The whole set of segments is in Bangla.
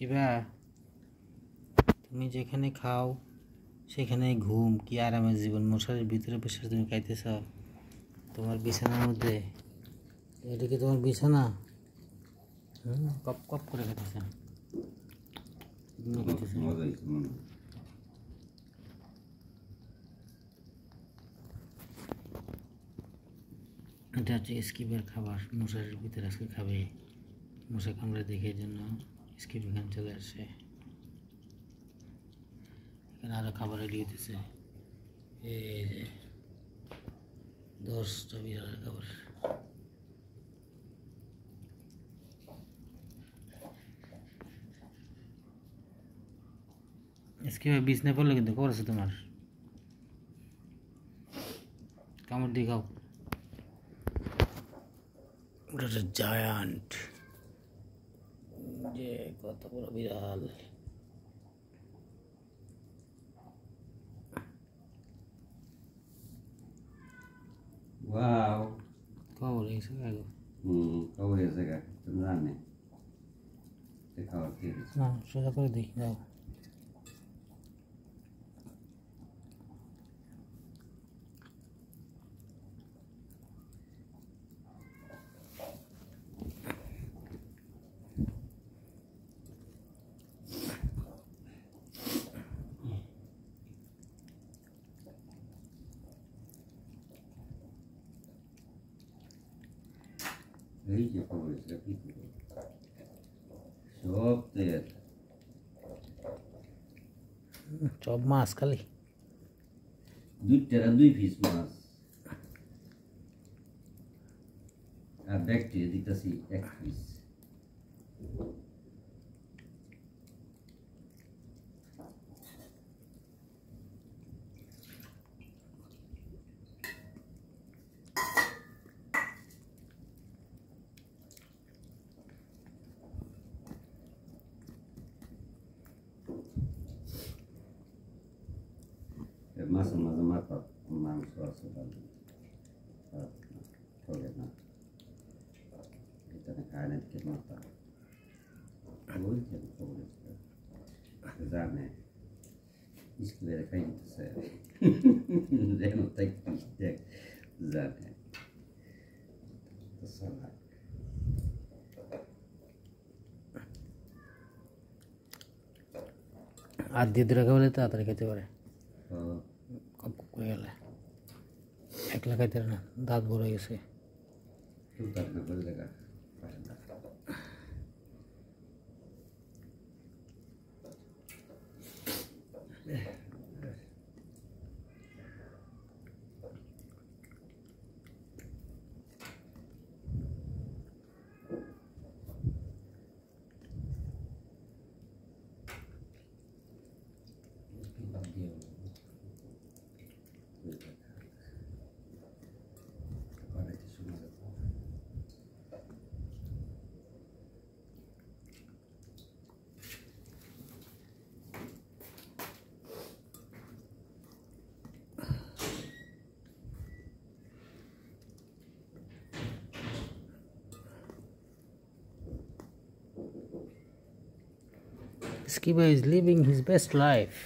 স্কিবা, তুমি যেখানে খাও সেখানে ঘুম, কি আরামের জীবন। মশারির ভিতরে বসে তুমি খাইতেছ তোমার বিছানার মধ্যে। এটা কি তোমার বিছানা? কপ কপ করে খাইতেছ। এটা হচ্ছে স্কিপের খাবার, মশারির ভিতরে আজকে খাবে। মশা কামড়ে দেখে জন্য স্কিপ এখানে চলে আসে। এখানে আরো খাবার রেডি হইতেছে। এই যে 10টা বিড়ালের খাবার। স্কিপ বিছনা পড়লে কিন্তু খবর আছে তোমার। কামড় দিয়ে খাও। ওটা হচ্ছে জায়ান্ট, যে কত বড় বিড়াল। Wow. খবর হয়েছে আগে Kau ya saya beneran nih. Saya khawatir. না, সোজা করে দেখি যাও। Ini je kau ya saya itu. Sob deh. সব মাছ খালি। Dui piece mas. Back to dita si ek piece. Masa mata manusia sudah. Kau lihat nak. Kita nak kain kita mata. Kau lihat kau lihat. Kezane. İskilere kain itu saya. Dia nak tak dia. Kezane. Tersalah. আর দিয়ে দূরে খাওয়ালে তাড়াতাড়ি খেতে পারে। কপ কপ করে গেলে একলা খাইতে পারে না, দাঁত বড় হয়ে গেছে। Skiba is living his best life.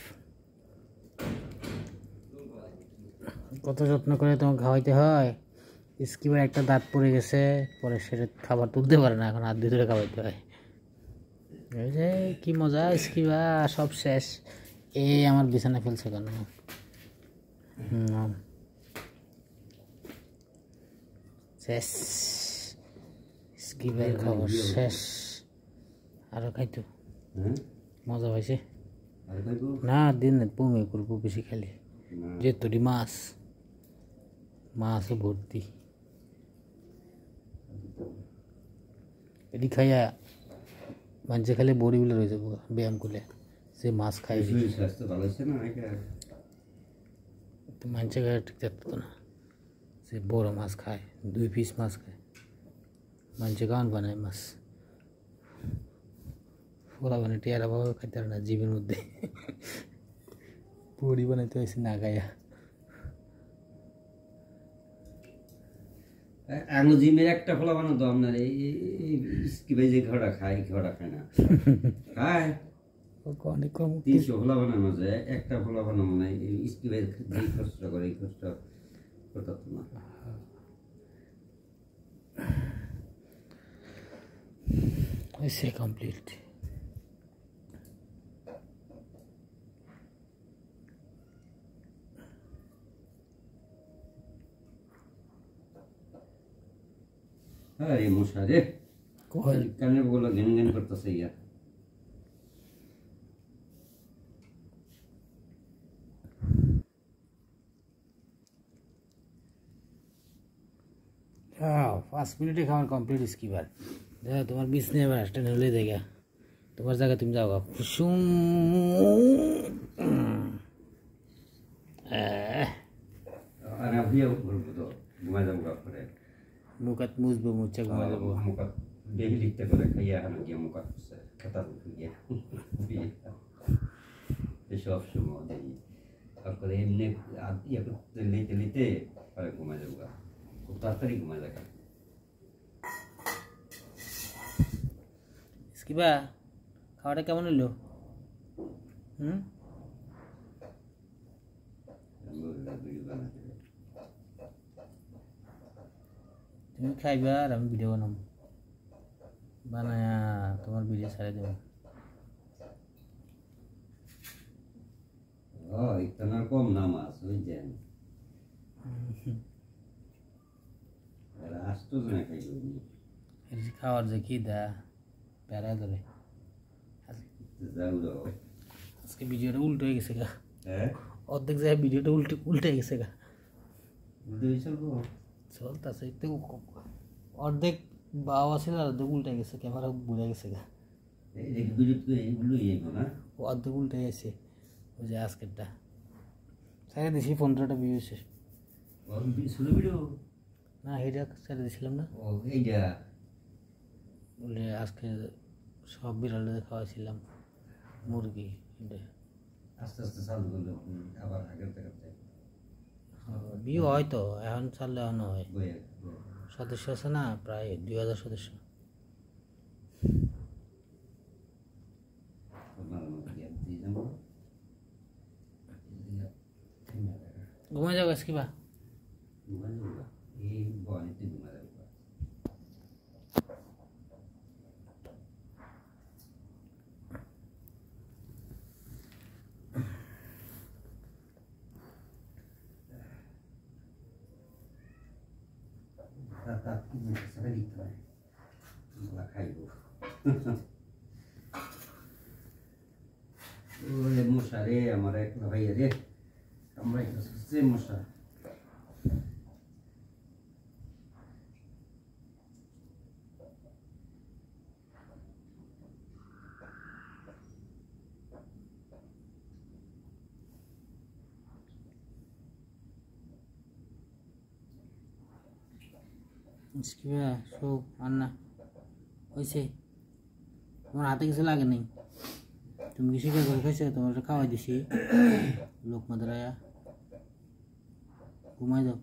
কত যত্ন করে তোমাকে খাওয়াইতে হয়। স্কিবার একটা দাঁত পড়ে গেছে, পরে সেটা খাবার তুলতে পারে না, এখন হাত দিয়ে ধরে খাওয়াইতে হয়। এই যে কি মজা, স্কিবা সব শেষ। এই আমার বিছানা ফেলছে কেন? শেষ, স্কিবার খাবার শেষ। আরো খাইতো, মজা পাইছে না? দিন বমি করবো বেশি খালি। যে তোরি মাছ ভর্তি, এটি খাইয়া মানুষে খালি বড়ি বলে রয়েছে ব্যায়াম করলে। সে মাছ খাই মানুষে খায় ঠিক থাকতো না। সে বড় মাছ খায়, 2 পিস মাছ খায়। মানুষে গান বানায় মাছ, ওরা মানে টিয়ারা বাবা খাইতে পারে না জীবের মধ্যে। বড়ি বানাইতে হয়েছে না খাইয়া। আঙুল জিমের একটা ফলা বানো তো আপনার এই ইসকি ভাই যে ঘোড়া খায় না খায় অনেক কম 300 ফলা বানার মাঝে একটা ফলা বানো মানে ইসকি ভাই যে কষ্ট করে এই কষ্ট করতে না হয়েছে কমপ্লিট। আরে মশা রে কানে বলো গেন গেন করতেছে ইয়া হ্যাঁ 5 মিনিটে খাওয়ার কমপ্লিট স্কিপার দেখো তোমার বিছনে আবার স্ট্যান্ড হলে দেখা তোমার জায়গায় তুমি যাও কুসুম আর আভিয়া বলবো তো ঘুমাই যাবো করে মুখাত মুছবো মুছে ঘুমা যাবো মুখাত ডেইলি লিখতে করে খাইয়া হানো গিয়ে মুখাত কথা গিয়ে সব সময় দেখি তারপরে এমনি ইয়ে করতে লিতে লিতে পরে ঘুমাই যাবো খুব তাড়াতাড়ি ঘুমাই যাবে স্কিপা খাওয়াটা কেমন হলো? তুমি খাইবা আর আমি ভিডিও বানাবো বানায়া তোমার ভিডিও ছাড়ে দেবো। ইতনা কম নামাজ বুঝছেন আসতো না খাইনি খাওয়ার যে কি দা প্যারা ধরে আজকে ভিডিওটা উল্টো হয়ে গেছে গা অর্ধেক জায়গায় ভিডিওটা উল্টে গেছে গা চলতেছে একটু অর্ধেক বাবা ছিল আর অর্ধেক উল্টে গেছে ক্যামেরা বুঝে গেছে গা অর্ধেক উল্টে গেছে ওই যে আজকেরটা ছেড়ে দিছি 15টা ভিউ হয়েছে না এইটা ছেড়ে দিয়েছিলাম না বলে আজকে সব বিড়ালদের খাওয়াইছিলাম মুরগি আস্তে আস্তে চালু করলে আবার আগের থেকে ভিউ হয় তো এখন চাললে এখনো হয় সদস্য আছে না প্রায় 2000 সদস্য ঘুমাই যাবো আজকে বা এই বনিতে ঘুমা যাবো মশা রে আমার এক ভাইয়া রে কামড়াইতেছে মশা সব রান্না হয়েছে তোমার হাতে কিছু লাগে নেই তুমি কি শিকার করে খাইছো তোমার খাওয়াই দিছি লোক মাদ্রায়া ঘুমাই যাও